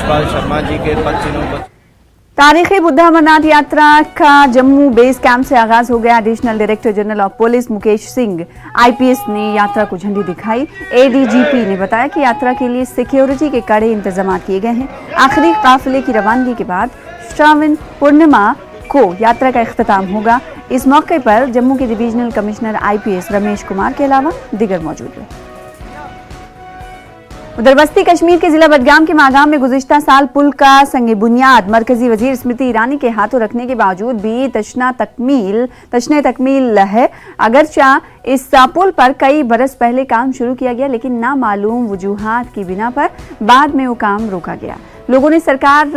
यशपाल शर्मा जी के पद चिन्हों पर। तारीखी बुद्ध अमरनाथ यात्रा का जम्मू बेस कैंप से आगाज हो गया। Additional director general of police Mukesh Singh IPS ने यात्रा को झंडी दिखाई। एडीजीपी ने बताया कि यात्रा के लिए सिक्योरिटी के कड़े इंतजाम किए गए हैं। आखिरी काफिले की रवानगी के बाद श्रावण पूर्णिमा को यात्रा का इख्तिताम होगा। इस मौके पर जम्मू के divisional commissioner IPS Ramesh Kumar के अलावा दीगर मौजूद हैं। उधर वस्ती कश्मीर के जिला बडगाम के मागाम में गुज़िश्ता साल पुल का संगे बुनियाद मरकजी वजीर स्मृति ईरानी के हाथों रखने के बावजूद भी तशने तकमील है। अगरचा इस पुल पर कई बरस पहले काम शुरू किया गया, लेकिन नामालूम वजूहात की बिना पर बाद में वो काम रोका गया। लोगों ने सरकार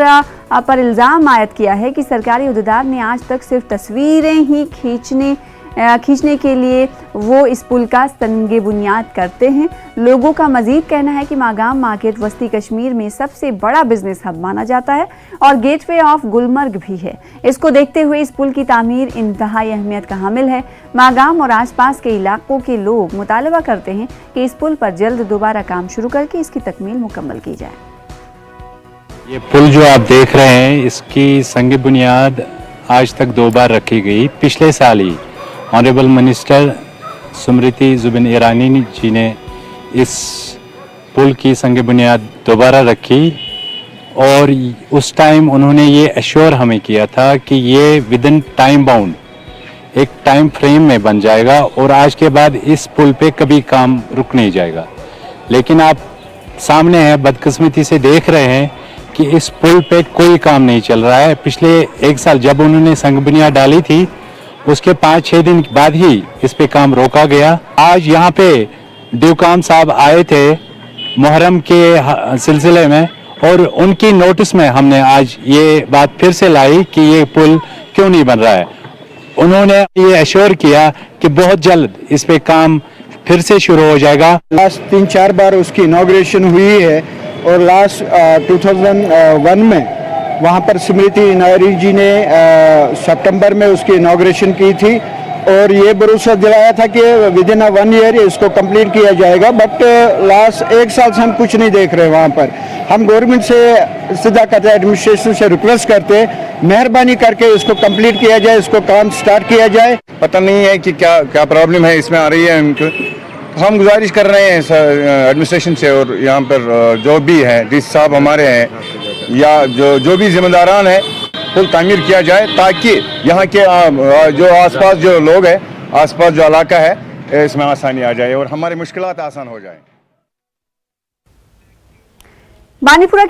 पर इल्जाम आयद किया है कि सरकारी अहदेदार ने आज तक सिर्फ तस्वीरें ही खींचने के लिए वो इस पुल का संगे बुनियाद करते हैं। लोगों का मजीद कहना है कि मागाम मार्केट वस्ती कश्मीर में सबसे बड़ा बिजनेस हब माना जाता है और गेटवे ऑफ गुलमर्ग भी है। इसको देखते हुए इस पुल की तामीर इंतहाई अहमियत का हामिल है। मागाम और आसपास के इलाकों के लोग मुतालबा करते हैं कि इस पुल पर जल्द दोबारा काम शुरू करके इसकी तकमील मुकम्मल की जाए। ये पुल जो आप देख रहे हैं, इसकी संग बुनियाद आज तक 2 बार रखी गई। पिछले साल ही ऑनरेबल मिनिस्टर स्मृति ईरानी जी ने इस पुल की संग बुनियाद दोबारा रखी और उस टाइम उन्होंने ये एश्योर हमें किया था कि ये विद इन टाइम बाउंड एक टाइम फ्रेम में बन जाएगा और आज के बाद इस पुल पे कभी काम रुक नहीं जाएगा। लेकिन आप सामने है बदकिस्मती से देख रहे हैं कि इस पुल पे कोई काम नहीं चल रहा है। पिछले 1 साल जब उन्होंने संग बुनियाद डाली थी, उसके 5-6 दिन बाद ही इस पे काम रोका गया। आज यहाँ पे ड्यूकाम साहब आए थे मुहर्रम के सिलसिले में और उनकी नोटिस में हमने आज ये बात फिर से लाई कि ये पुल क्यों नहीं बन रहा है। उन्होंने ये एश्योर किया कि बहुत जल्द इस पे काम फिर से शुरू हो जाएगा। लास्ट 3-4 बार उसकी इनॉग्रेशन हुई है और लास्ट 2001 में वहाँ पर स्मृति ईरानी जी ने सितंबर में उसकी इनॉग्रेशन की थी और ये भरोसा दिलाया था कि विद इन 1 ईयर इसको कंप्लीट किया जाएगा। बट लास्ट 1 साल से हम कुछ नहीं देख रहे वहाँ पर। हम गवर्नमेंट से सीधा करते हैं, एडमिनिस्ट्रेशन से रिक्वेस्ट करते हैं, मेहरबानी करके इसको कंप्लीट किया जाए, इसको काम स्टार्ट किया जाए। पता नहीं है कि क्या प्रॉब्लम है इसमें आ रही है उनको। हम गुजारिश कर रहे हैं एडमिनिस्ट्रेशन से और यहाँ पर जो भी है डी साहब हमारे हैं या जो भी जिम्मेदारान है, पुल तामीर किया जाए ताकि यहाँ के जो आसपास जो लोग हैं, आसपास जो इलाका है, इसमें आसानी आ जाए और हमारी मुश्किलात आसान हो जाए। बानीपुरा